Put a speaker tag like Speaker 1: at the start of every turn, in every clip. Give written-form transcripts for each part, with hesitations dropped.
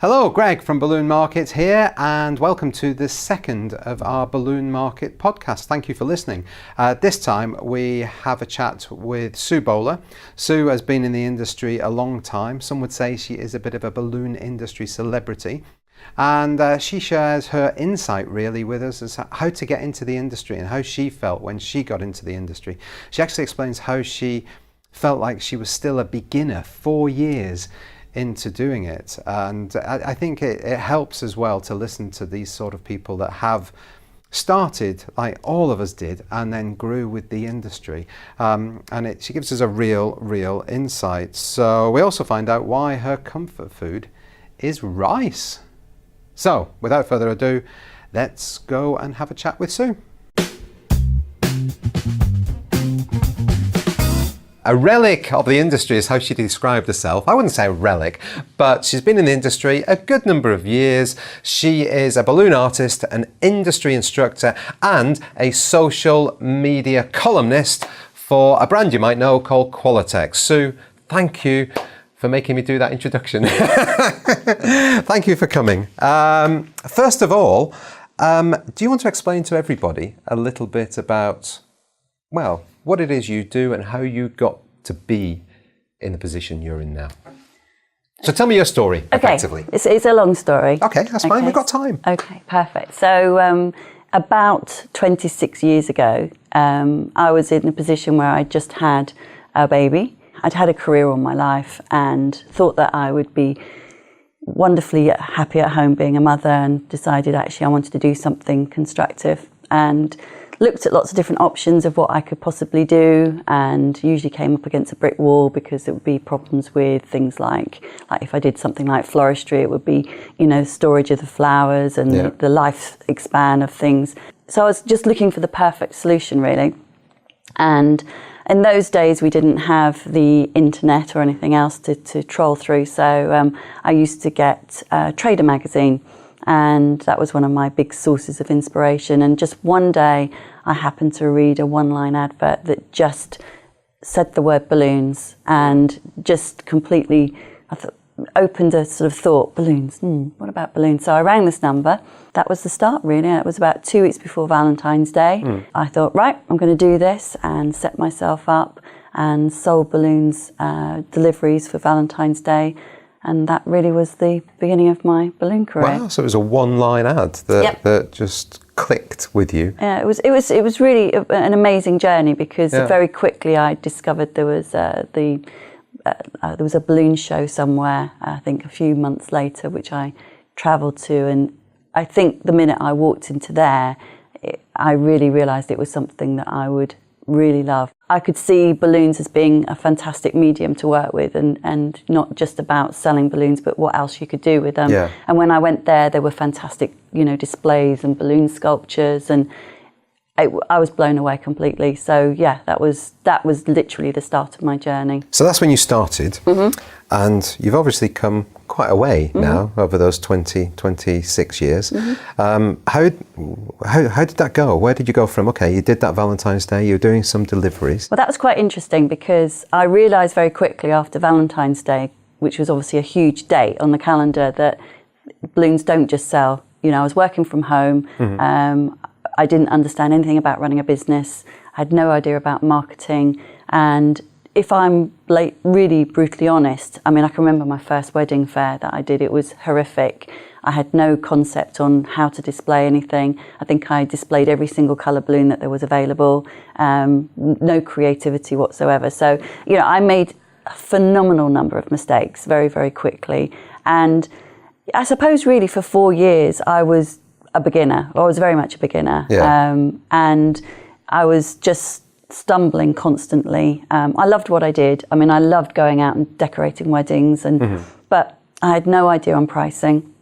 Speaker 1: Hello, Greg from Balloon Market here, and welcome to the second of our Balloon Market podcast. Thank you for listening. This time we have a chat with Sue Bowler. Sue has been in the industry a long time. Some would say she is a bit of a balloon industry celebrity. And she shares her insight really with us as how to get into the industry and how she felt when she got into the industry. She actually explains how she felt like she was still a beginner 4 years into doing it, and I think it helps as well to listen to these sort of people that have started like all of us did and then grew with the industry, and she gives us a real insight. So we also find out why her comfort food is rice. So without further ado, let's go and have a chat with Sue. A relic of the industry is how she described herself. I wouldn't say a relic, but she's been in the industry a good number of years. She is a balloon artist, an industry instructor, and a social media columnist for a brand you might know called Qualitex. Sue, thank you for making me do that introduction. Thank you for coming. First of all, do you want to explain to everybody a little bit about, well, what it is you do and how you got to be in the position you're in now? So tell me your story, effectively.
Speaker 2: It's a long story.
Speaker 1: Okay, that's fine. We've got time.
Speaker 2: Okay, perfect. So about 26 years ago, I was in a position where I just had a baby. I'd had a career all my life and thought that I would be wonderfully happy at home being a mother, and decided actually I wanted to do something constructive, and looked at lots of different options of what I could possibly do, and usually came up against a brick wall because it would be problems with things like if I did something like floristry, it would be, storage of the flowers and the lifespan of things. So I was just looking for the perfect solution, really. And in those days, we didn't have the internet or anything else to troll through. So I used to get Trader magazine, and that was one of my big sources of inspiration. And just one day, I happened to read a one-line advert that just said the word balloons, and just completely opened a sort of thought, balloons, what about balloons? So I rang this number. That was the start, really. It was about 2 weeks before Valentine's Day. I thought, right, I'm going to do this, and set myself up and sold balloons, deliveries for Valentine's Day. And that really was the beginning of my balloon career. Wow!
Speaker 1: So it was a one-line ad that just clicked with you.
Speaker 2: Yeah, it was really an amazing journey, because very quickly I discovered there was there was a balloon show somewhere. I think a few months later, which I travelled to, and I think the minute I walked into there, I really realised it was something that I would really love. I could see balloons as being a fantastic medium to work with, and not just about selling balloons, but what else you could do with them. Yeah. And when I went there were fantastic, displays and balloon sculptures, and I was blown away completely. So yeah, that was literally the start of my journey.
Speaker 1: So that's when you started, and you've obviously come quite a way now over those 26 years. How did that go? Where did you go from? Okay, you did that Valentine's Day, you were doing some deliveries.
Speaker 2: Well, that was quite interesting, because I realised very quickly after Valentine's Day, which was obviously a huge date on the calendar, that balloons don't just sell. I was working from home. I didn't understand anything about running a business. I had no idea about marketing. And if I'm really brutally honest, I can remember my first wedding fair that I did. It was horrific. I had no concept on how to display anything. I think I displayed every single colour balloon that there was available. No creativity whatsoever. So, I made a phenomenal number of mistakes very, very quickly. And I suppose really for 4 years, I was a beginner. I was very much a beginner. Yeah. And I was just stumbling constantly. I loved what I did. I loved going out and decorating weddings, but I had no idea on pricing.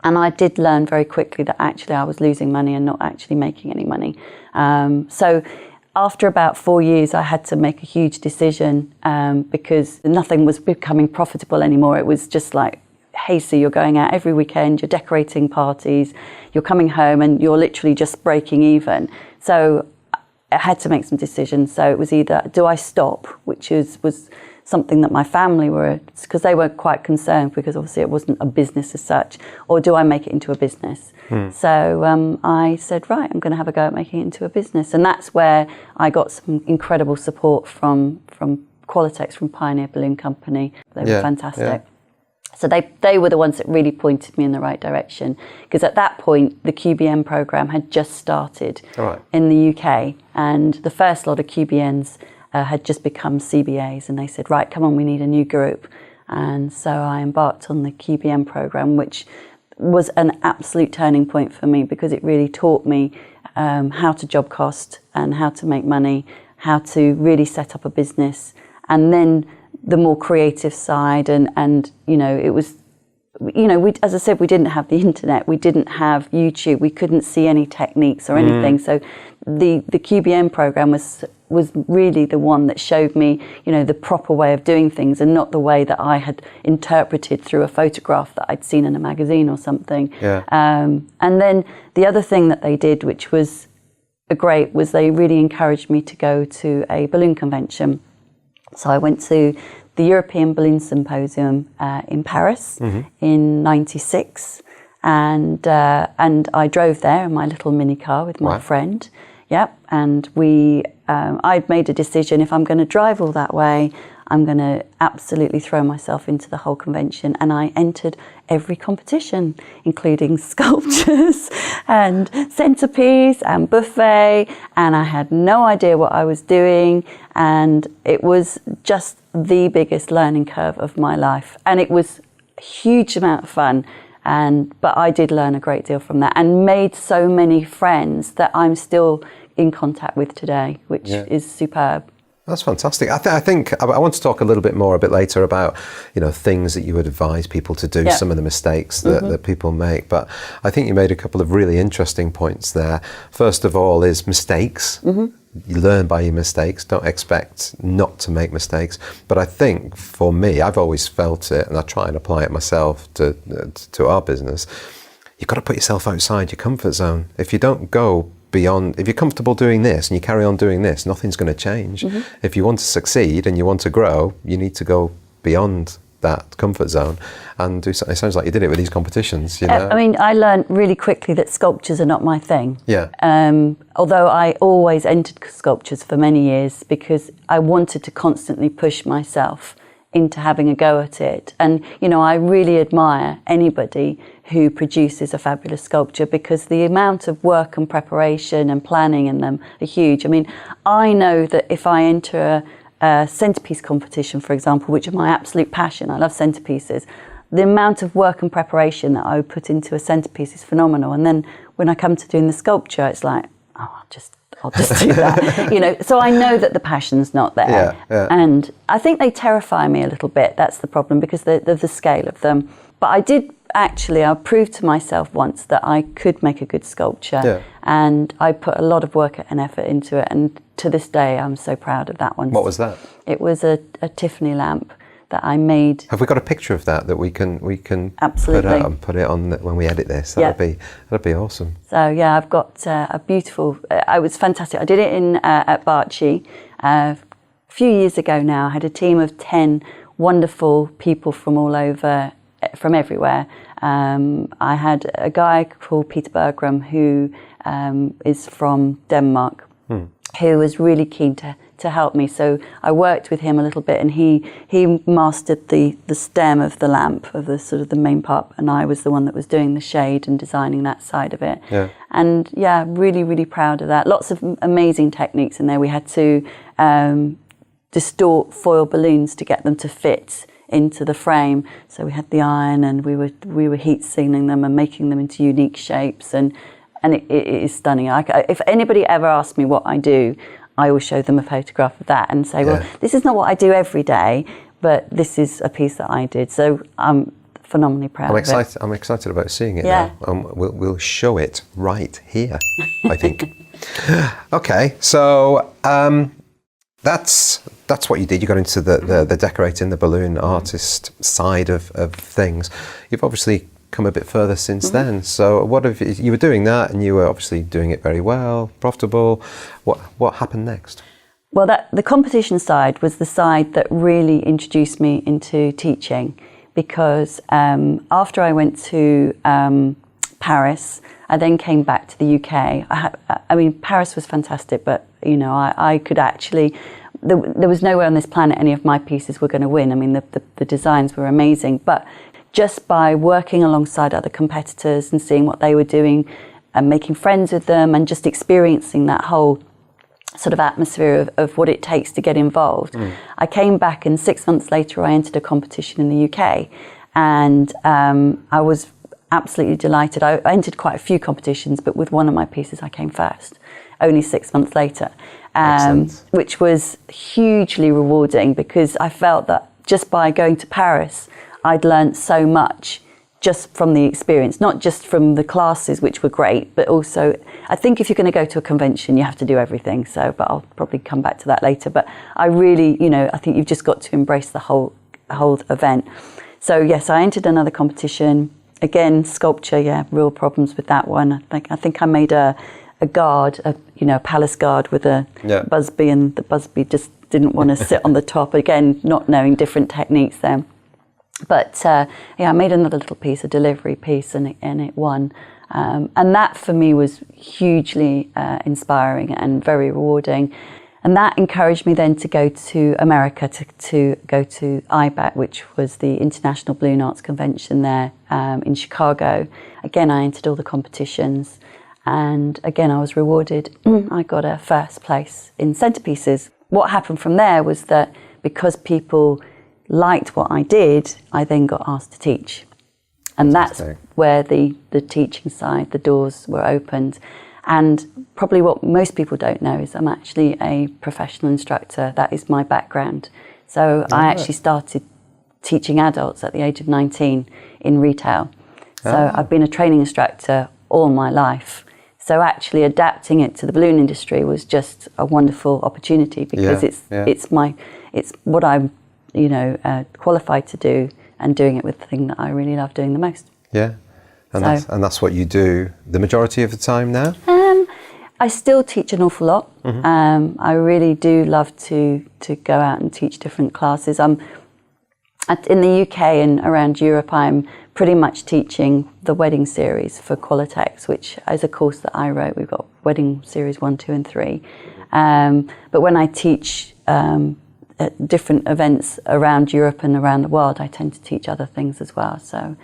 Speaker 2: And I did learn very quickly that actually I was losing money and not actually making any money. So after about 4 years, I had to make a huge decision, because nothing was becoming profitable anymore. It was just like, hey, so you're going out every weekend, you're decorating parties, you're coming home, and you're literally just breaking even. So I had to make some decisions. So it was either, do I stop, which was something that my family were, because they were quite concerned, because obviously it wasn't a business as such, or do I make it into a business? So I said, right, I'm going to have a go at making it into a business. And that's where I got some incredible support from Qualitex, from Pioneer Balloon Company. They were fantastic.
Speaker 1: Yeah.
Speaker 2: So they were the ones that really pointed me in the right direction, because at that point the QBN program had just started in the UK, and the first lot of QBNs had just become CBAs, and they said, right, come on, we need a new group. And so I embarked on the QBN program, which was an absolute turning point for me, because it really taught me how to job cost and how to make money, how to really set up a business, and then the more creative side, and you know, it was, you know, we, as I said, we didn't have the internet, we didn't have YouTube, we couldn't see any techniques or anything. So the QBN program was really the one that showed me, you know, the proper way of doing things, and not the way that I had interpreted through a photograph that I'd seen in a magazine or something. And then the other thing that they did, which was great, was they really encouraged me to go to a balloon convention. So I went to the European Balloon Symposium in Paris in '96, and I drove there in my little mini car with my friend. Yep, and I'd made a decision, if I'm going to drive all that way, I'm going to absolutely throw myself into the whole convention. And I entered every competition, including sculptures and centerpiece and buffet, and I had no idea what I was doing, and it was just the biggest learning curve of my life, and it was a huge amount of fun. But I did learn a great deal from that, and made so many friends that I'm still in contact with today, which is superb.
Speaker 1: That's fantastic. I think I want to talk a little bit more a bit later about, you know, things that you would advise people to do, some of the mistakes that people make. But I think you made a couple of really interesting points there. First of all is mistakes. You learn by your mistakes. Don't expect not to make mistakes. But I think for me, I've always felt it, and I try and apply it myself to our business. You've got to put yourself outside your comfort zone. If you don't go beyond, if you're comfortable doing this and you carry on doing this, nothing's going to change. If you want to succeed and you want to grow, you need to go beyond that comfort zone and do something. It sounds like you did it with these competitions, you know?
Speaker 2: I mean, I learned really quickly that sculptures are not my thing. Although I always entered sculptures for many years, because I wanted to constantly push myself into having a go at it. And, you know, I really admire anybody who produces a fabulous sculpture, because the amount of work and preparation and planning in them are huge. I mean, I know that if I enter a centerpiece competition, for example, which is my absolute passion, I love centerpieces, the amount of work and preparation that I would put into a centerpiece is phenomenal. And then when I come to doing the sculpture, it's like, oh, I'll just do that, you know. So I know that the passion's not there. And I think they terrify me a little bit. That's the problem, because of the scale of them. But I proved to myself once that I could make a good sculpture, and I put a lot of work and effort into it. And to this day, I'm so proud of that one.
Speaker 1: What was that?
Speaker 2: It was a Tiffany lamp that I made.
Speaker 1: Have we got a picture of that we can
Speaker 2: Absolutely
Speaker 1: put out and put it on when we edit this? That'd be awesome.
Speaker 2: So yeah, I've got a beautiful. It was fantastic. I did it in at Barchi a few years ago now. I had a team of 10 wonderful people from all over, from everywhere. I had a guy called Peter Bergram, who is from Denmark, who was really keen to help me. So I worked with him a little bit, and he mastered the stem of the lamp, of the sort of the main part, and I was the one that was doing the shade and designing that side of it. And yeah, really, really proud of that. Lots of amazing techniques in there. We had to distort foil balloons to get them to fit into the frame. So we had the iron, and we were heat sealing them and making them into unique shapes, and it is stunning. If anybody ever asks me what I do, I always show them a photograph of that and say, well, this is not what I do every day, but this is a piece that I did. So I'm phenomenally proud of it.
Speaker 1: I'm excited about seeing it now. We'll show it right here, I think. Okay, so that's what you did. You got into the decorating, the balloon artist side of things. You've obviously come a bit further since then. So you were doing that, and you were obviously doing it very well, profitable. What happened next?
Speaker 2: Well, the competition side was the side that really introduced me into teaching, because after I went to Paris, I then came back to the UK. Paris was fantastic, but I could actually, there was nowhere on this planet any of my pieces were going to win. I mean, the designs were amazing, but just by working alongside other competitors and seeing what they were doing and making friends with them and just experiencing that whole sort of atmosphere of what it takes to get involved. I came back, and 6 months later I entered a competition in the UK, and I was absolutely delighted. I entered quite a few competitions, but with one of my pieces I came first, only 6 months later, which was hugely rewarding, because I felt that just by going to Paris, I'd learned so much just from the experience, not just from the classes, which were great, but also, I think if you're going to go to a convention, you have to do everything. So, but I'll probably come back to that later. But I really, I think you've just got to embrace the whole event. So yes, I entered another competition. Again, sculpture, real problems with that one. I think I made a guard, a palace guard with a busby, and the busby just didn't want to sit on the top. Again, not knowing different techniques then. But I made another little piece, a delivery piece, and it won. And that for me was hugely inspiring and very rewarding. And that encouraged me then to go to America, to go to IBAC, which was the International Balloon Arts Convention there in Chicago. Again, I entered all the competitions, and again I was rewarded. I got a first place in centerpieces. What happened from there was that because people liked what I did, I then got asked to teach. And that's where the teaching side, the doors were opened. And probably what most people don't know is I'm actually a professional instructor. That is my background. So I actually started teaching adults at the age of 19 in retail. So I've been a training instructor all my life. So actually adapting it to the balloon industry was just a wonderful opportunity, because it's what I'm qualified to do, and doing it with the thing that I really love doing the most. Yeah.
Speaker 1: And that's what you do the majority of the time now?
Speaker 2: I still teach an awful lot. I really do love to go out and teach different classes. In the UK and around Europe, I'm pretty much teaching the wedding series for Qualitex, which is a course that I wrote. We've got wedding series 1, 2 and 3. But when I teach at different events around Europe and around the world, I tend to teach other things as well. So,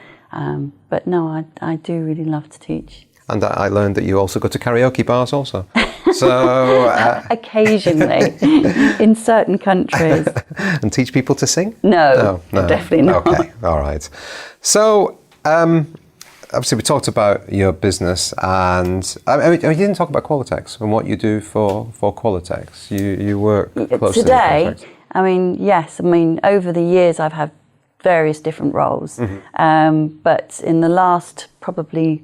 Speaker 2: but no, I do really love to teach.
Speaker 1: And I learned that you also go to karaoke bars also. So
Speaker 2: occasionally, in certain countries.
Speaker 1: And teach people to sing?
Speaker 2: No, definitely not.
Speaker 1: Okay, all right. So obviously we talked about your business, and you didn't talk about Qualitex and what you do for Qualitex. You work closely
Speaker 2: today.
Speaker 1: with Qualitex.
Speaker 2: Yes. Over the years, I've had various different roles, but in the last probably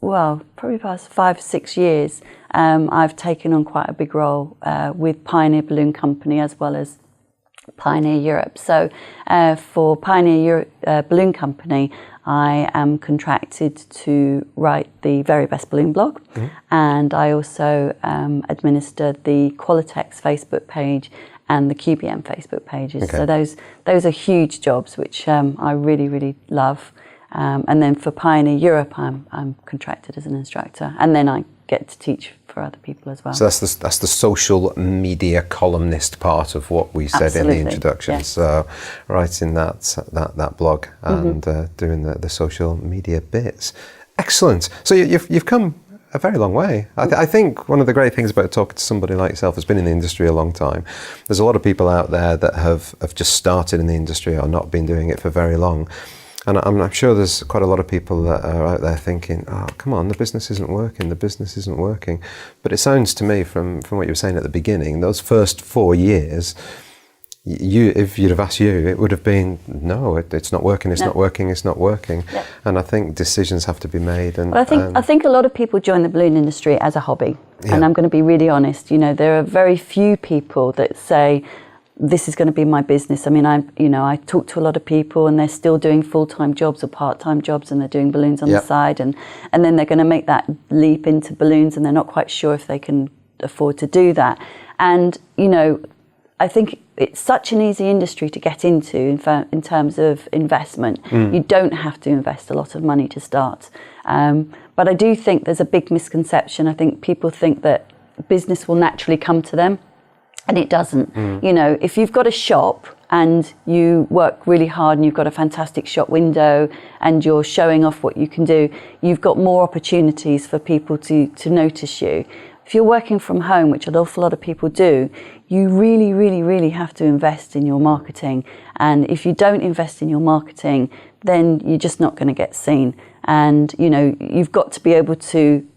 Speaker 2: past 5 or 6 years, I've taken on quite a big role with Pioneer Balloon Company as well as Pioneer Europe. So for Pioneer Balloon Company, I am contracted to write the Very Best Balloon blog, and I also administer the Qualitex Facebook page and the QBM Facebook pages. Okay. So those are huge jobs, which I really, really love. And then for Pioneer Europe, I'm contracted as an instructor, and then I get to teach for other people as well. So
Speaker 1: that's the social media columnist part of what we said in the introduction. Yes. So writing that blog and doing the social media bits. Excellent. So you've come a very long way. I think one of the great things about talking to somebody like yourself who's been in the industry a long time, there's a lot of people out there that have just started in the industry or not been doing it for very long. And I'm sure there's quite a lot of people that are out there thinking, oh, come on, the business isn't working. But it sounds to me from what you were saying at the beginning, those first 4 years, if you'd have asked you, it would have been, no, it's not working, it's not working. Yeah. And I think decisions have to be made. And
Speaker 2: I think a lot of people join the balloon industry as a hobby. Yeah. And I'm going to be really honest, there are very few people that say, this is going to be my business. I mean, I talk to a lot of people, and they're still doing full-time jobs or part-time jobs, and they're doing balloons on the side, and then they're going to make that leap into balloons, and they're not quite sure if they can afford to do that. And, I think it's such an easy industry to get into in terms of investment. You don't have to invest a lot of money to start. But I do think there's a big misconception. I think people think that business will naturally come to them, and it doesn't. If you've got a shop and you work really hard and you've got a fantastic shop window and you're showing off what you can do, you've got more opportunities for people to notice you. If you're working from home, which an awful lot of people do, you really, really, really have to invest in your marketing. And if you don't invest in your marketing, then you're just not going to get seen. And, you've got to be able to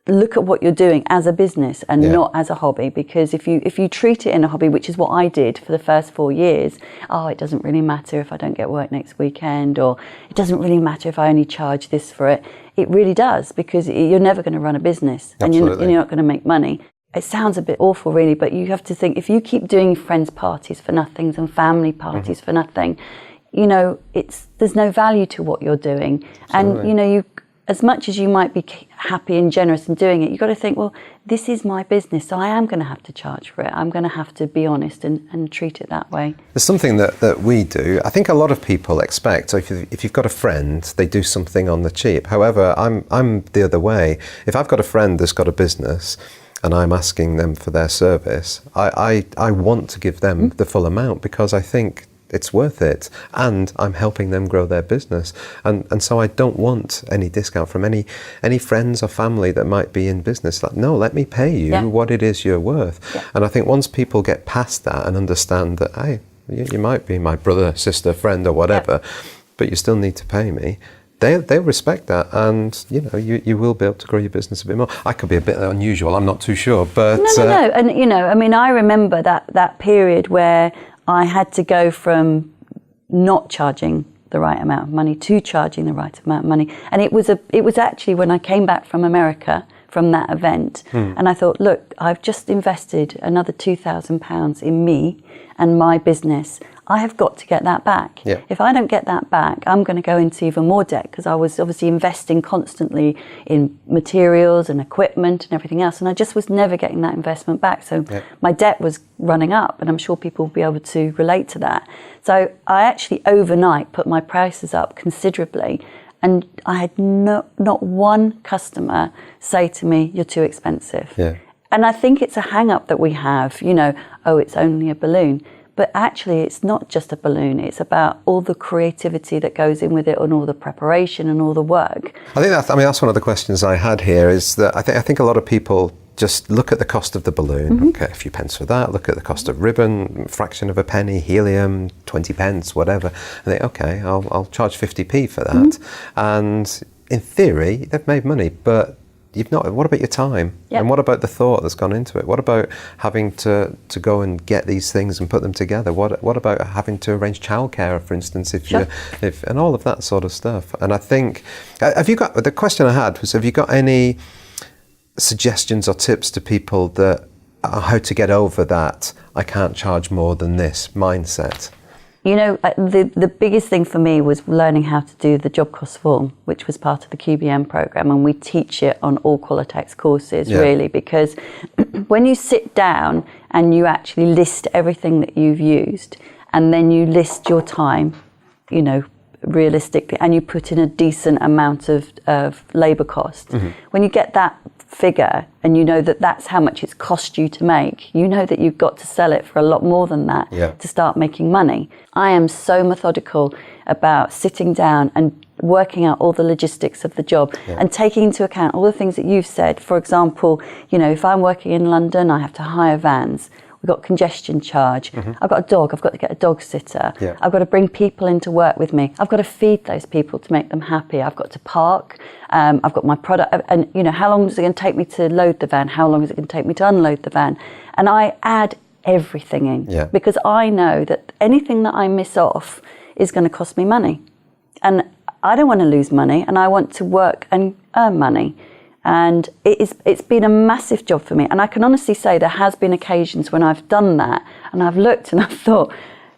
Speaker 2: look at what you're doing as a business and not as a hobby, because if you treat it in a hobby, which is what I did for the first 4 years, it doesn't really matter if I don't get work next weekend, or it doesn't really matter if I only charge this for it. It really does, because you're never going to run a business.
Speaker 1: Absolutely.
Speaker 2: And you're not going to make money. It sounds a bit awful, really, but you have to think, if you keep doing friends parties for nothing and family parties for nothing, there's no value to what you're doing.
Speaker 1: Absolutely.
Speaker 2: And you, as much as you might be happy and generous in doing it, you've got to think, well, this is my business, so I am going to have to charge for it. I'm going to have to be honest and treat it that way.
Speaker 1: There's something that we do. I think a lot of people expect, so if you've got a friend, they do something on the cheap. However, I'm the other way. If I've got a friend that's got a business and I'm asking them for their service, I want to give them the full amount, because I think it's worth it, and I'm helping them grow their business, and so I don't want any discount from any friends or family that might be in business. Like, no, let me pay you what it is you're worth. And I think once people get past that and understand that, hey, you might be my brother, sister, friend, or whatever, but you still need to pay me, they'll respect that, and you will be able to grow your business a bit more. I could be a bit unusual, I'm not too sure, but
Speaker 2: no. And I remember that period where I had to go from not charging the right amount of money to charging the right amount of money. And it was actually when I came back from America from that event, and I thought, look, I've just invested another £2,000 in me and my business. I have got to get that back. If I don't get that back, I'm going to go into even more debt, because I was obviously investing constantly in materials and equipment and everything else, and I just was never getting that investment back. So my debt was running up, and I'm sure people will be able to relate to that. So I actually overnight put my prices up considerably, and I had not one customer say to me, "You're too expensive." And I think it's a hang-up that we have, it's only a balloon. But actually, it's not just a balloon. It's about all the creativity that goes in with it, and all the preparation and all the work.
Speaker 1: I think that's one of the questions I had here, is that I think a lot of people just look at the cost of the balloon. Okay, a few pence for that. Look at the cost of ribbon, fraction of a penny, helium, 20 pence, whatever. And think, okay, I'll charge 50p for that. And in theory, they've made money, but you've not. What about your time? And what about the thought that's gone into it? What about having to go and get these things and put them together? What about having to arrange childcare, for instance, and all of that sort of stuff? And I think, the question I had was, have you got any suggestions or tips to people that how to get over that I can't charge more than this mindset?
Speaker 2: The biggest thing for me was learning how to do the job cost form, which was part of the QBM program, and we teach it on all Qualitex courses, really, because when you sit down and you actually list everything that you've used, and then you list your time, realistically, and you put in a decent amount of labour cost, when you get that figure and you know that that's how much it's cost you to make, you know that you've got to sell it for a lot more than that to start making money. I am so methodical about sitting down and working out all the logistics of the job and taking into account all the things that you've said. For example, if I'm working in London, I have to hire vans. We've got congestion charge. I've got a dog. I've got to get a dog sitter. I've got to bring people in to work with me. I've got to feed those people to make them happy. I've got to park. I've got my product. And, how long is it going to take me to load the van? How long is it going to take me to unload the van? And I add everything in because I know that anything that I miss off is going to cost me money. And I don't want to lose money, and I want to work and earn money. And it's been a massive job for me. And I can honestly say there has been occasions when I've done that and I've looked and I've thought,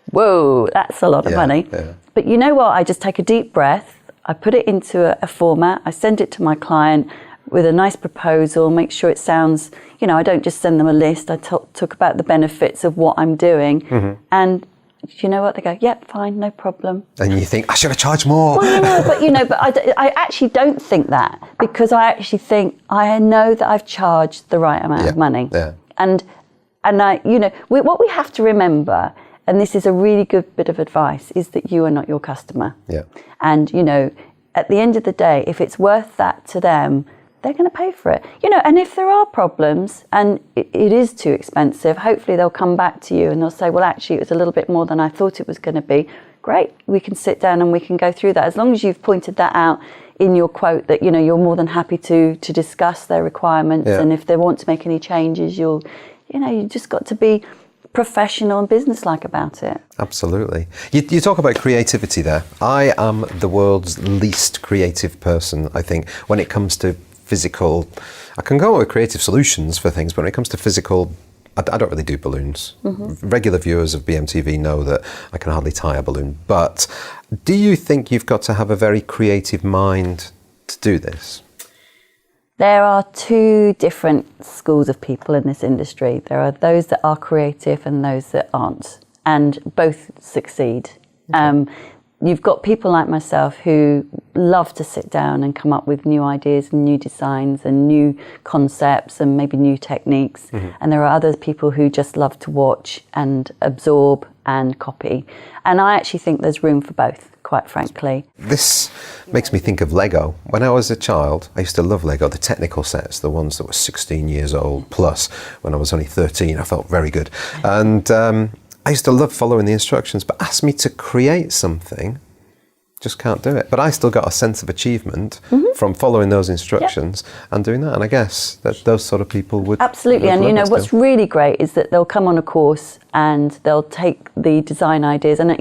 Speaker 2: whoa, that's a lot of money. But you know what? I just take a deep breath. I put it into a format. I send it to my client. with a nice proposal, make sure it sounds, I don't just send them a list. I talk about the benefits of what I'm doing.
Speaker 1: Mm-hmm.
Speaker 2: And you know what? They go, yep, fine, no problem.
Speaker 1: And you think, I should have charged more.
Speaker 2: Well, but I actually don't think that, because I actually think I know that I've charged the right amount of money.
Speaker 1: Yeah.
Speaker 2: And what we have to remember, and this is a really good bit of advice, is that you are not your customer.
Speaker 1: Yeah.
Speaker 2: And, at the end of the day, if it's worth that to them, they're going to pay for it. And if there are problems and it is too expensive, hopefully they'll come back to you and they'll say, well, actually, it was a little bit more than I thought it was going to be. Great, we can sit down and we can go through that. As long as you've pointed that out in your quote, that, you're more than happy to discuss their requirements.
Speaker 1: Yeah.
Speaker 2: And if they want to make any changes, you just got to be professional and businesslike about it.
Speaker 1: Absolutely. You talk about creativity there. I am the world's least creative person, I think, when it comes to physical. I can go with creative solutions for things, but when it comes to physical, I don't really do balloons. Mm-hmm. Regular viewers of BMTV know that I can hardly tie a balloon. But do you think you've got to have a very creative mind to do this?
Speaker 2: There are two different schools of people in this industry. There are those that are creative and those that aren't, and both succeed. Okay. You've got people like myself who love to sit down and come up with new ideas and new designs and new concepts and maybe new techniques. Mm-hmm. And there are other people who just love to watch and absorb and copy. And I actually think there's room for both, quite frankly.
Speaker 1: This makes me think of Lego. When I was a child, I used to love Lego, the technical sets, the ones that were 16 years old plus. When I was only 13, I felt very good. And I used to love following the instructions, but ask me to create something, just can't do it. But I still got a sense of achievement from following those instructions and doing that. And I guess that those sort of people would...
Speaker 2: Absolutely. And what's really great is that they'll come on a course and they'll take the design ideas. And,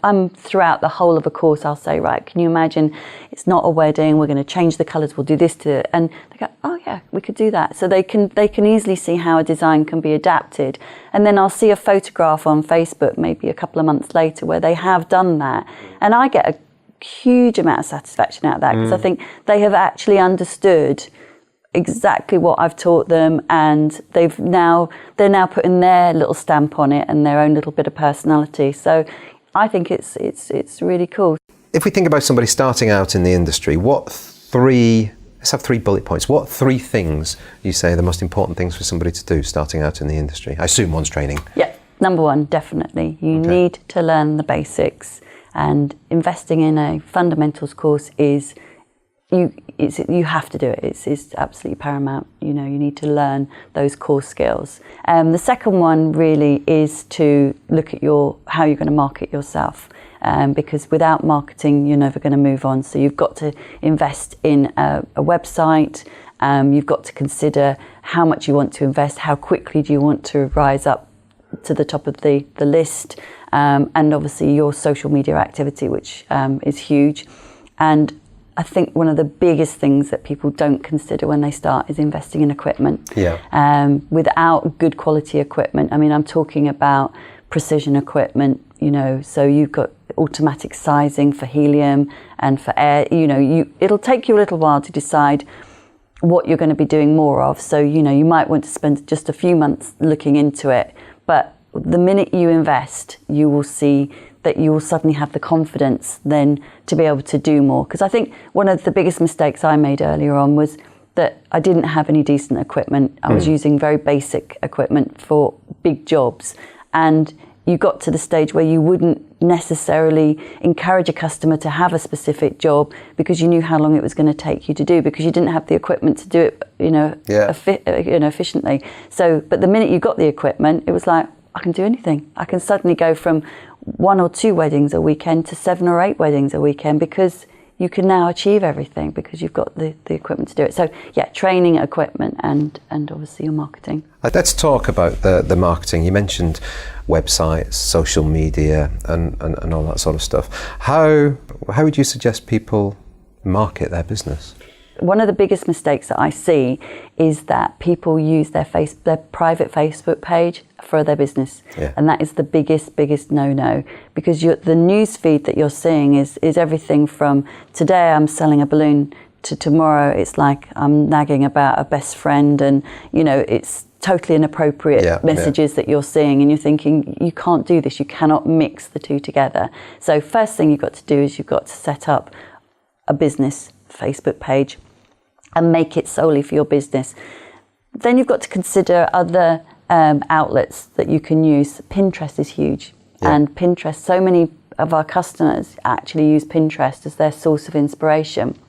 Speaker 2: I'm throughout the whole of a course, I'll say, right, can you imagine it's not a wedding, we're going to change the colours, we'll do this to it. And they go, oh yeah, we could do that. So they can easily see how a design can be adapted. And then I'll see a photograph on Facebook maybe a couple of months later where they have done that. And I get a huge amount of satisfaction out of that, because I think they have actually understood exactly what I've taught them, and they're now putting their little stamp on it and their own little bit of personality. So I think it's really cool.
Speaker 1: If we think about somebody starting out in the industry, let's have 3 bullet points. What 3 things you say are the most important things for somebody to do starting out in the industry? I assume one's training.
Speaker 2: Yeah, number 1, definitely. You need to learn the basics. And investing in a fundamentals course you have to do it. It's absolutely paramount. You need to learn those core skills. The second one really is to look at how you're going to market yourself. Because without marketing, you're never going to move on. So you've got to invest in a website. You've got to consider how much you want to invest. How quickly do you want to rise up to the top of the list? And obviously your social media activity, which is huge. And I think one of the biggest things that people don't consider when they start is investing in equipment. Yeah. Without good quality equipment, I'm talking about precision equipment, so you've got automatic sizing for helium and for air. It'll take you a little while to decide what you're going to be doing more of. So, you might want to spend just a few months looking into it, but the minute you invest, you will see that you will suddenly have the confidence then to be able to do more. Because I think one of the biggest mistakes I made earlier on was that I didn't have any decent equipment. I was using very basic equipment for big jobs. And you got to the stage where you wouldn't necessarily encourage a customer to have a specific job because you knew how long it was going to take you to do, because you didn't have the equipment to do it, efficiently. So, but the minute you got the equipment, it was like, I can do anything. I can suddenly go from 1 or 2 weddings a weekend to 7 or 8 weddings a weekend, because you can now achieve everything because you've got the equipment to do it. So yeah, training, equipment, and obviously your marketing.
Speaker 1: Let's talk about the marketing. You mentioned websites, social media, and all that sort of stuff. How would you suggest people market their business?
Speaker 2: One of the biggest mistakes that I see is that people use their private Facebook page for their business. Yeah. And that is the biggest no-no, because the news feed that you're seeing is everything from today I'm selling a balloon to tomorrow it's like I'm nagging about a best friend, and it's totally inappropriate messages that you're seeing, and you're thinking, you can't do this, you cannot mix the two together. So first thing you've got to do is you've got to set up a business Facebook page and make it solely for your business. Then you've got to consider other outlets that you can use. Pinterest is huge, and Pinterest, so many of our customers actually use Pinterest as their source of inspiration.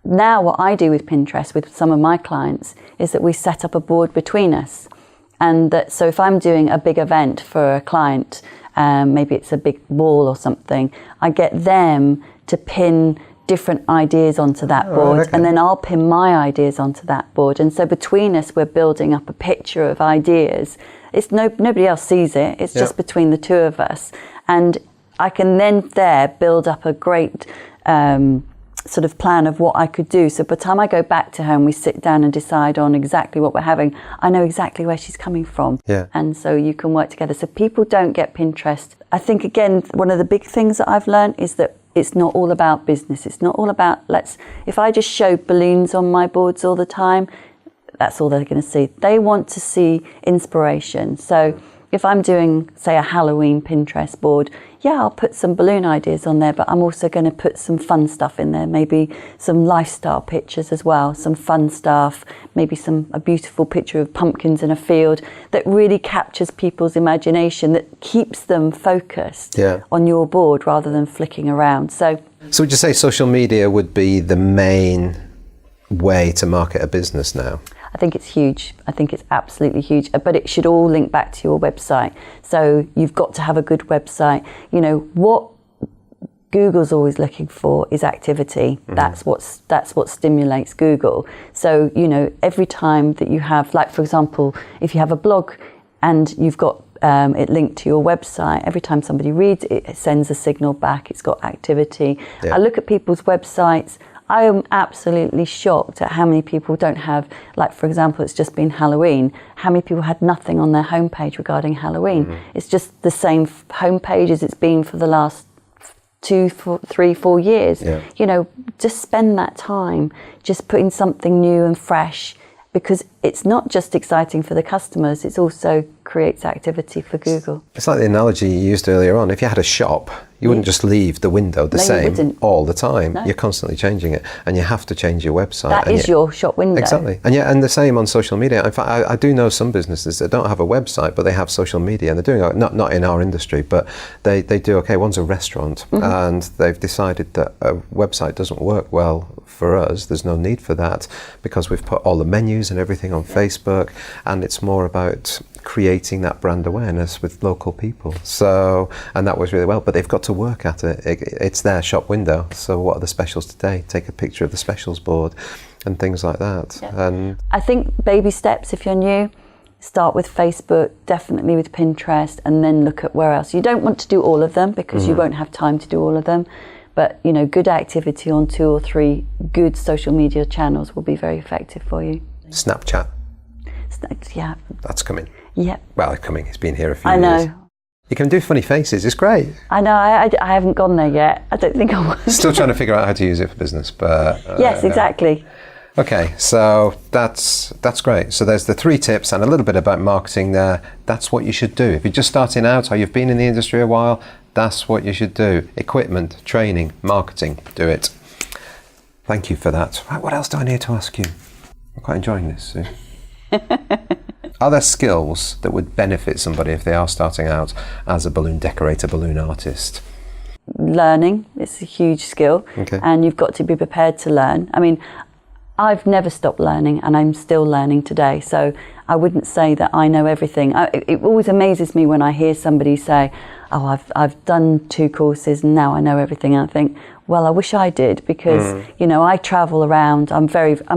Speaker 2: Now what I do with Pinterest with some of my clients is that we set up a board between us, and that so if I'm doing a big event for a client, maybe it's a big ball or something, I get them to pin different ideas onto that board, and then I'll pin my ideas onto that board, and so between us we're building up a picture of ideas. It's nobody else sees it, it's just between the two of us, and I can then there build up a great sort of plan of what I could do. So by the time I go back to her and we sit down and decide on exactly what we're having, I know exactly where she's coming from. And so you can work together. So people don't get Pinterest. I think, again, one of the big things that I've learned is that it's not all about business. It's not all about, if I just show balloons on my boards all the time, that's all they're going to see. They want to see inspiration. So if I'm doing, say, a Halloween Pinterest board, I'll put some balloon ideas on there, but I'm also going to put some fun stuff in there, maybe some lifestyle pictures as well, some fun stuff, maybe a beautiful picture of pumpkins in a field that really captures people's imagination, that keeps them focused on your board rather than flicking around. So
Speaker 1: would you say social media would be the main way to market a business now?
Speaker 2: I think it's huge. I think it's absolutely huge. But it should all link back to your website. So you've got to have a good website. What Google's always looking for is activity. That's what stimulates Google. So, every time that you have, like, for example, if you have a blog and you've got it linked to your website, every time somebody reads it, it sends a signal back. It's got activity. I look at people's websites. I am absolutely shocked at how many people don't have, like, for example, it's just been Halloween, how many people had nothing on their homepage regarding Halloween. It's just the same homepage as it's been for the last 2, 3, 4 years. Just spend that time just putting something new and fresh, because it's not just exciting for the customers, it also creates activity for Google.
Speaker 1: It's like the analogy you used earlier on. If you had a shop, you wouldn't just leave the window the same all the time. You're constantly changing it, and you have to change your website.
Speaker 2: That is your shop window.
Speaker 1: Exactly. And the same on social media. In fact, I do know some businesses that don't have a website, but they have social media, and they're doing, not in our industry, but they do okay. One's a restaurant, and they've decided that a website doesn't work well for us. There's no need for that, because we've put all the menus and everything on Facebook, and it's more about creating that brand awareness with local people. So, and that works really well, but they've got to work at it. It's their shop window. So what are the specials today? Take a picture of the specials board and things like that. And
Speaker 2: I think baby steps, if you're new, start with Facebook, definitely with Pinterest, and then look at where else. You don't want to do all of them, because you won't have time to do all of them. But, good activity on 2 or 3 good social media channels will be very effective for you.
Speaker 1: Snapchat.
Speaker 2: Yeah.
Speaker 1: That's coming.
Speaker 2: Yeah.
Speaker 1: Well, it's coming. It's been here a few years.
Speaker 2: I know.
Speaker 1: You can do funny faces. It's great.
Speaker 2: I know. I haven't gone there yet. I don't think I will.
Speaker 1: Still trying to figure out how to use it for business, but
Speaker 2: yes, exactly.
Speaker 1: Okay, so that's great. So there's the 3 tips and a little bit about marketing there. That's what you should do. If you're just starting out or you've been in the industry a while, that's what you should do. Equipment, training, marketing, do it. Thank you for that. Right, what else do I need to ask you? I'm quite enjoying this, Sue. Are there skills that would benefit somebody if they are starting out as a balloon decorator, balloon artist?
Speaker 2: Learning is a huge skill, and you've got to be prepared to learn. I mean, I've never stopped learning, and I'm still learning today. So I wouldn't say that I know everything. It always amazes me when I hear somebody say, "Oh, I've done 2 courses and now I know everything." And I think, well, I wish I did, because I travel around. I'm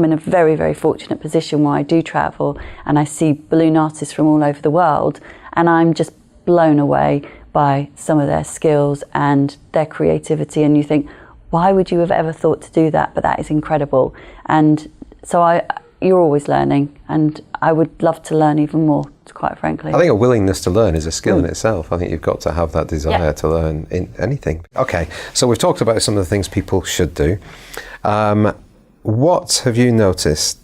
Speaker 2: in a very, very fortunate position where I do travel, and I see balloon artists from all over the world, and I'm just blown away by some of their skills and their creativity. And you think, why would you have ever thought to do that? But that is incredible. And so you're always learning, and I would love to learn even more, quite frankly.
Speaker 1: I think a willingness to learn is a skill in itself. I think you've got to have that desire to learn in anything. Okay, so we've talked about some of the things people should do. What have you noticed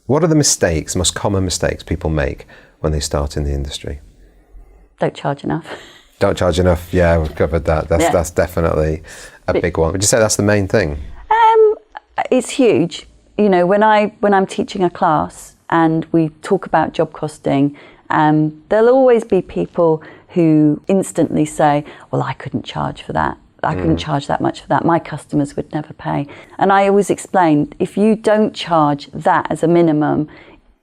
Speaker 1: what are the mistakes, most common mistakes people make when they start in the industry?
Speaker 2: Don't charge enough.
Speaker 1: Don't charge enough. Yeah, we've covered that. That's definitely a big one. Would you say that's the main thing?
Speaker 2: It's huge. You know, when I'm teaching a class and we talk about job costing, there'll always be people who instantly say, well, I couldn't charge for that. I couldn't charge that much for that. My customers would never pay. And I always explain, if you don't charge that as a minimum,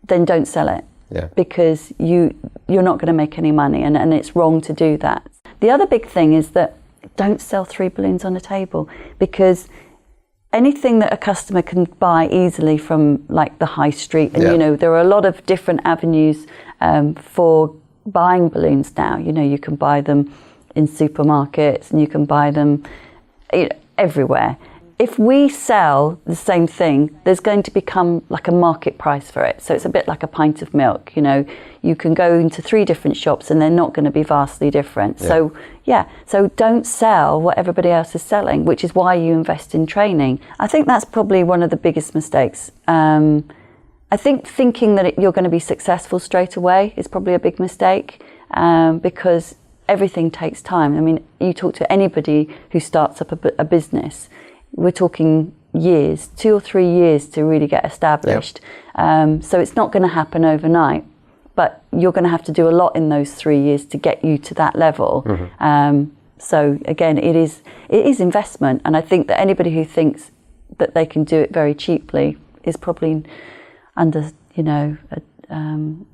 Speaker 2: then don't sell it.
Speaker 1: Yeah.
Speaker 2: Because you're not going to make any money, and it's wrong to do that. The other big thing is that don't sell 3 balloons on a table, because anything that a customer can buy easily from like the high street, and you know, there are a lot of different avenues for buying balloons now. You know, you can buy them in supermarkets and you can buy them everywhere. If we sell the same thing, there's going to become like a market price for it. So it's a bit like a pint of milk. You know, you can go into 3 different shops and they're not going to be vastly different.
Speaker 1: Yeah.
Speaker 2: So don't sell what everybody else is selling, which is why you invest in training. I think that's probably one of the biggest mistakes. I think thinking that you're going to be successful straight away is probably a big mistake, because everything takes time. I mean, you talk to anybody who starts up a business, we're talking years, 2 or 3 years to really get established. So it's not going to happen overnight, but you're going to have to do a lot in those 3 years to get you to that level. So again, it is investment, and I think that anybody who thinks that they can do it very cheaply is probably under, you know,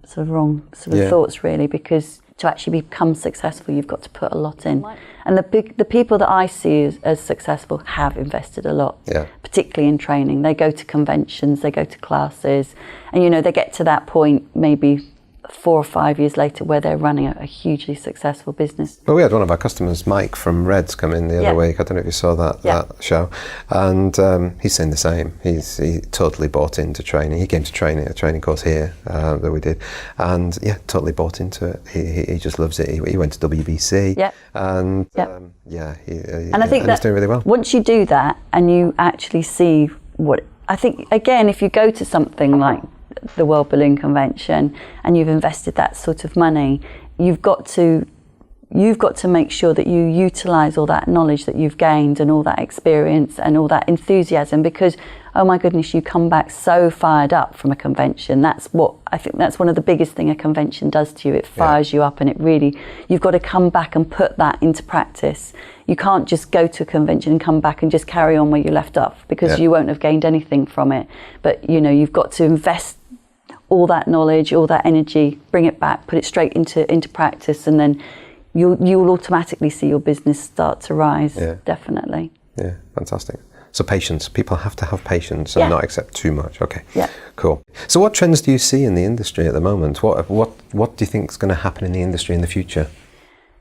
Speaker 2: sort of wrong sort of thoughts, really, because to actually become successful, you've got to put a lot in. And the people that I see as successful have invested a lot, particularly in training. They go to conventions, they go to classes, and you know, they get to that point maybe 4 or 5 years later where they're running a hugely successful business.
Speaker 1: Well, we had one of our customers, Mike from Reds, come in the other week. I don't know if you saw that show. And he's saying the same. He totally bought into training. He came to training, a training course here that we did. And totally bought into it. He just loves it. He went to WBC. And
Speaker 2: and I think
Speaker 1: he's doing really well.
Speaker 2: Once you do that and you actually see what, I think, again, if you go to something like the World Balloon Convention and you've invested that sort of money, you've got to make sure that you utilize all that knowledge that you've gained and all that experience and all that enthusiasm, because oh my goodness, you come back so fired up from a convention. That's what I think, that's one of the biggest thing a convention does to you. It fires you up, and it really, you've got to come back and put that into practice. You can't just go to a convention and come back and just carry on where you left off, because you won't have gained anything from it. But you know, you've got to invest all that knowledge, all that energy, bring it back, put it straight into practice, and then you'll automatically see your business start to rise. Definitely.
Speaker 1: Yeah, fantastic. So patience. People have to have patience and not accept too much. Okay.
Speaker 2: Yeah.
Speaker 1: Cool. So what trends do you see in the industry at the moment? What do you think is going to happen in the industry in the future?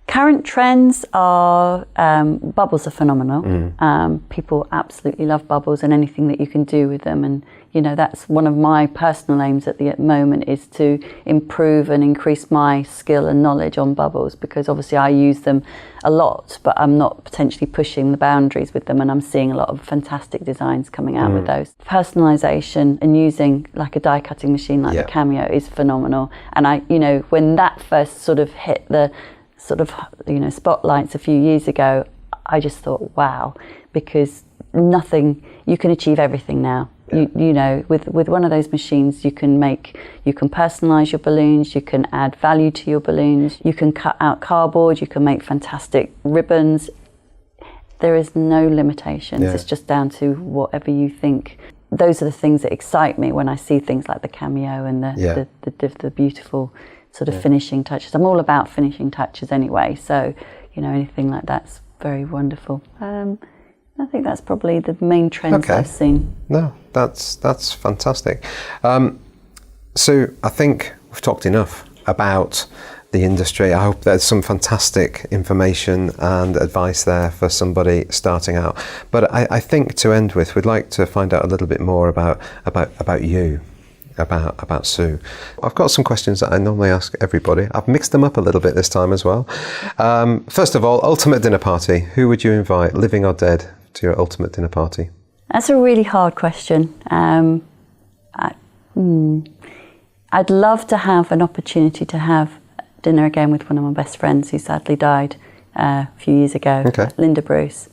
Speaker 2: Current trends are bubbles are phenomenal. People absolutely love bubbles and anything that you can do with them, and you know, that's one of my personal aims at the moment, is to improve and increase my skill and knowledge on bubbles, because obviously I use them a lot, but I'm not potentially pushing the boundaries with them, and I'm seeing a lot of fantastic designs coming out with those. Personalisation and using like a die cutting machine like the Cameo is phenomenal, and I, you know, when that first sort of hit the sort of, you know, spotlights a few years ago, I just thought, wow, because you can achieve everything now. You know, with one of those machines, you can personalise your balloons, you can add value to your balloons, you can cut out cardboard, you can make fantastic ribbons. There is no limitations. It's just down to whatever you think. Those are the things that excite me when I see things like the Cameo and the beautiful sort of finishing touches. I'm all about finishing touches anyway, so you know, anything like that's very wonderful. I think that's probably the main trends I've seen.
Speaker 1: No, that's fantastic. So I think we've talked enough about the industry. I hope there's some fantastic information and advice there for somebody starting out. But I think to end with, we'd like to find out a little bit more about you. About Sue. I've got some questions that I normally ask everybody. I've mixed them up a little bit this time as well. First of all, ultimate dinner party. Who would you invite, living or dead, to your ultimate dinner party?
Speaker 2: That's a really hard question. I'd love to have an opportunity to have dinner again with one of my best friends who sadly died a few years ago, Linda Bruce.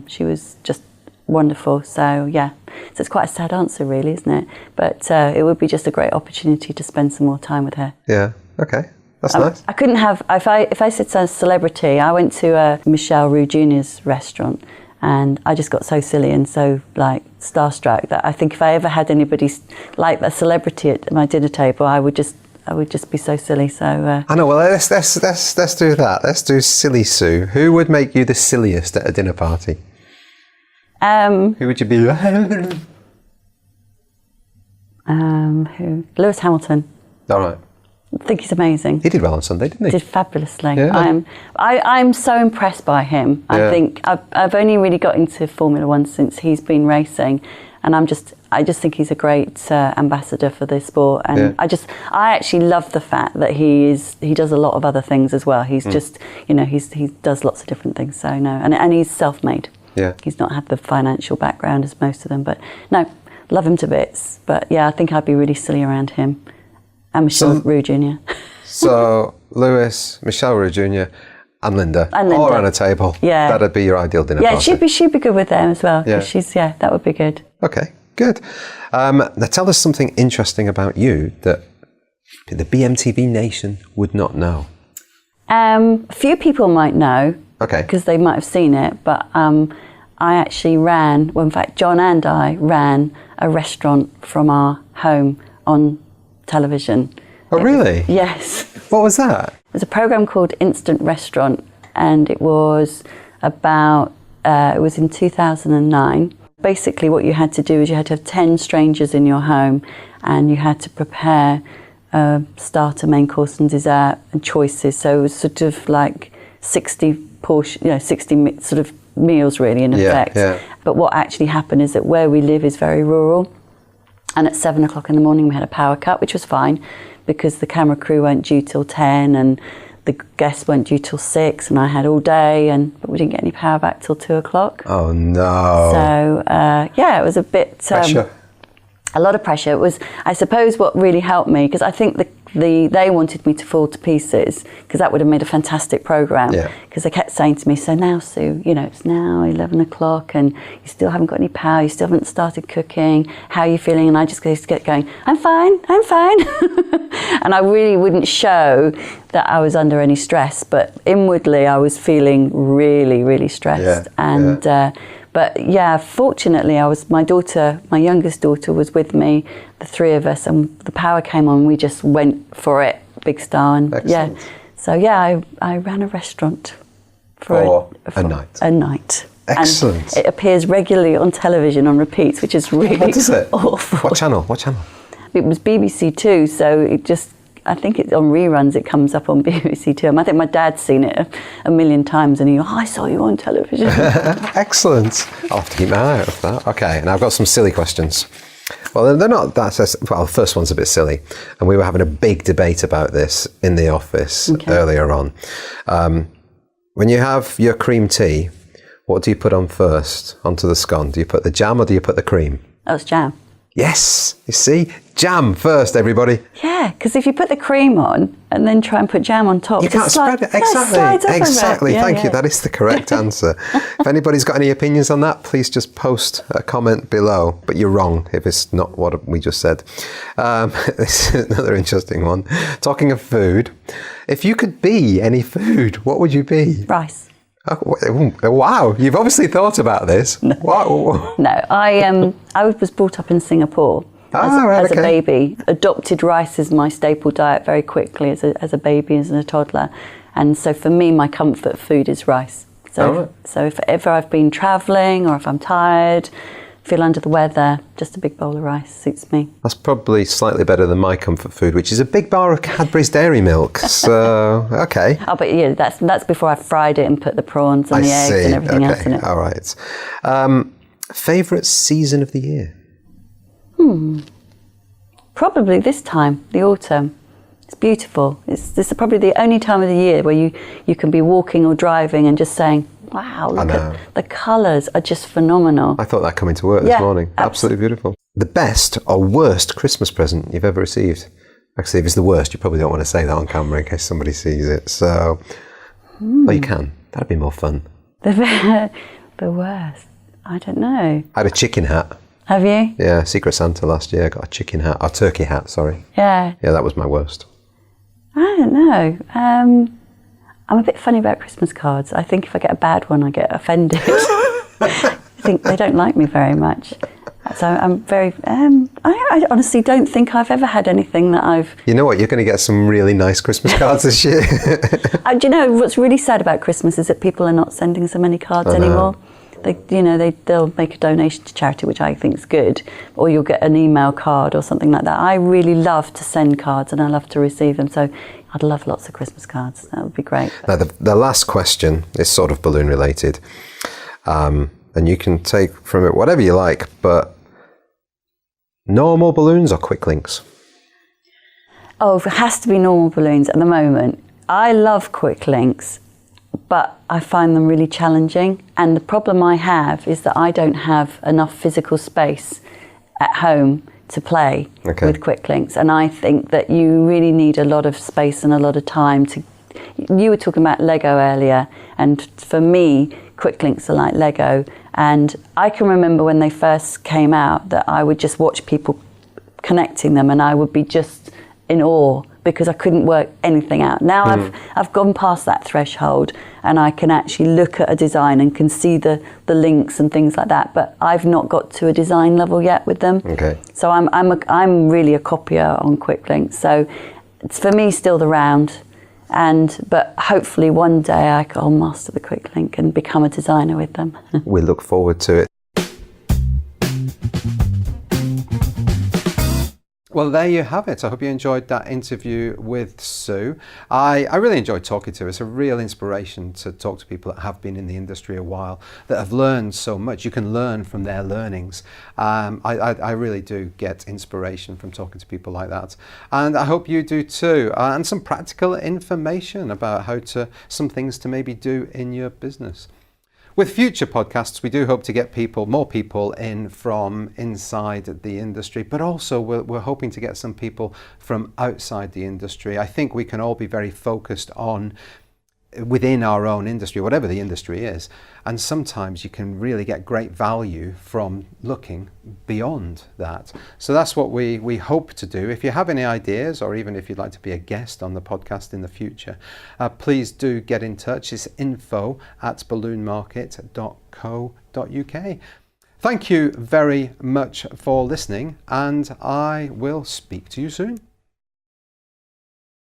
Speaker 2: She was just wonderful. So yeah, so it's quite a sad answer really, isn't it? But it would be just a great opportunity to spend some more time with her.
Speaker 1: Yeah, okay. That's nice.
Speaker 2: I couldn't have, if I said some celebrity, I went to Michelle Roux Jr.'s restaurant and I just got so silly and so like starstruck that I think if I ever had anybody like a celebrity at my dinner table, I would just be so silly. So
Speaker 1: I know. Well, let's do that. Let's do silly Sue. Who would make you the silliest at a dinner party? Who would you be?
Speaker 2: Who? Lewis Hamilton.
Speaker 1: All right.
Speaker 2: I think he's amazing.
Speaker 1: He did well on Sunday, didn't he?
Speaker 2: Did fabulously.
Speaker 1: Yeah.
Speaker 2: I'm so impressed by him. I think I've only really got into Formula One since he's been racing, and I just think he's a great ambassador for the sport. And I actually love the fact that he does a lot of other things as well. He's just, he does lots of different things. So no, and he's self-made. Yeah. He's not had the financial background as most of them, but no, love him to bits. But yeah, I think I'd be really silly around him. And Michelle Roux Jr.
Speaker 1: So Lewis, Michelle Roux Jr. and Linda all around a table. Yeah. That'd be your ideal dinner party.
Speaker 2: Yeah, she'd be good with them as well. Yeah. That would be good.
Speaker 1: Okay, good. Now tell us something interesting about you that the BMTV Nation would not know.
Speaker 2: A few people might know.
Speaker 1: Okay.
Speaker 2: Because they might have seen it, but I actually in fact, John and I ran a restaurant from our home on television.
Speaker 1: Oh, really?
Speaker 2: Yes.
Speaker 1: What was that?
Speaker 2: It was a program called Instant Restaurant, and it was it was in 2009. Basically, what you had to do is you had to have 10 strangers in your home, and you had to prepare starter, main course, and dessert and choices. So it was sort of like 60 sort of meals really in effect. Yeah. But what actually happened is that where we live is very rural. And at 7 o'clock in the morning, we had a power cut, which was fine because the camera crew weren't due till 10 and the guests weren't due till 6 and I had all day, but we didn't get any power back till 2 o'clock.
Speaker 1: Oh, no.
Speaker 2: So, it was a bit...
Speaker 1: pressure.
Speaker 2: A lot of pressure. It was, I suppose, what really helped me, because I think they wanted me to fall to pieces, because that would have made a fantastic programme. Because they kept saying to me, so now, Sue, it's now 11 o'clock and you still haven't got any power, you still haven't started cooking, how are you feeling? And I just get going, I'm fine. And I really wouldn't show that I was under any stress, but inwardly I was feeling really, really stressed. But yeah, fortunately, my youngest daughter was with me, the three of us, and the power came on. We just went for it, big style. And I ran a restaurant for a night. A night.
Speaker 1: Excellent.
Speaker 2: And it appears regularly on television on repeats, which is really awful.
Speaker 1: What channel?
Speaker 2: It was BBC Two, so it just... I think it's on reruns, it comes up on BBC Two. I think my dad's seen it a million times and I saw you on television.
Speaker 1: Excellent. I'll have to keep my eye out for that. Okay, and I've got some silly questions. Well, they're not that... Well, the first one's a bit silly. And we were having a big debate about this in the office earlier on. When you have your cream tea, what do you put on first onto the scone? Do you put the jam or do you put the cream?
Speaker 2: Oh, it's jam.
Speaker 1: Yes, you see, jam first, everybody.
Speaker 2: Yeah, because if you put the cream on and then try and put jam on top,
Speaker 1: you can't spread it. Exactly. Thank you. That is the correct answer. If anybody's got any opinions on that, please just post a comment below. But you're wrong if it's not what we just said. This is another interesting one. Talking of food, if you could be any food, what would you be?
Speaker 2: Rice.
Speaker 1: Oh, wow, you've obviously thought about this.
Speaker 2: No,
Speaker 1: wow.
Speaker 2: No, I was brought up in Singapore as a baby. Adopted rice as my staple diet very quickly as a baby, as a toddler. And so for me, my comfort food is rice. So if ever I've been travelling or if I'm tired, feel under the weather, just a big bowl of rice suits me.
Speaker 1: That's probably slightly better than my comfort food, which is a big bar of Cadbury's Dairy Milk. So, okay.
Speaker 2: Oh, but yeah, that's before I fried it and put the prawns and the eggs and everything else in it.
Speaker 1: All right. Favourite season of the year?
Speaker 2: Probably this time, the autumn. It's beautiful. This is probably the only time of the year where you can be walking or driving and just saying, wow, look at the colours are just phenomenal.
Speaker 1: I thought that coming to work this morning. Absolutely beautiful. The best or worst Christmas present you've ever received? Actually, if it's the worst, you probably don't want to say that on camera in case somebody sees it. So, well, you can. That'd be more fun.
Speaker 2: The worst? I don't know.
Speaker 1: I had a chicken hat.
Speaker 2: Have you?
Speaker 1: Yeah, Secret Santa last year. I got a chicken hat, or turkey hat, sorry.
Speaker 2: Yeah.
Speaker 1: Yeah, that was my worst.
Speaker 2: I don't know. I'm a bit funny about Christmas cards. I think if I get a bad one, I get offended. I think they don't like me very much. So I'm very, I honestly don't think I've ever had anything that I've...
Speaker 1: You know what, you're going to get some really nice Christmas cards this year.
Speaker 2: Do you know what's really sad about Christmas is that people are not sending so many cards anymore. They'll make a donation to charity, which I think is good, or you'll get an email card or something like that. I really love to send cards and I love to receive them, so I'd love lots of Christmas cards. That would be great.
Speaker 1: Now, the last question is sort of balloon related, and you can take from it whatever you like, but normal balloons or quick links?
Speaker 2: Oh, it has to be normal balloons at the moment. I love quick links, but I find them really challenging. And the problem I have is that I don't have enough physical space at home to play with quick links. And I think that you really need a lot of space and a lot of time to... You were talking about Lego earlier, and for me, quick links are like Lego. And I can remember when they first came out that I would just watch people connecting them and I would be just in awe because I couldn't work anything out. Now I've gone past that threshold and I can actually look at a design and can see the links and things like that, but I've not got to a design level yet with them.
Speaker 1: Okay.
Speaker 2: So I'm really a copier on quick links. So it's for me still the round, but hopefully one day I'll master the quick link and become a designer with them.
Speaker 1: We look forward to it. Well, there you have it. I hope you enjoyed that interview with Sue. I really enjoyed talking to her. It's a real inspiration to talk to people that have been in the industry a while, that have learned so much. You can learn from their learnings. I really do get inspiration from talking to people like that. And I hope you do too. And some practical information about some things to maybe do in your business. With future podcasts, we do hope to get more people in from inside the industry, but also we're hoping to get some people from outside the industry. I think we can all be very focused on within our own industry, whatever the industry is, and sometimes you can really get great value from looking beyond that. So that's what we hope to do. If you have any ideas, or even if you'd like to be a guest on the podcast in the future, please do get in touch. It's info@balloonmarket.co.uk. Thank you very much for listening, and I will speak to you soon.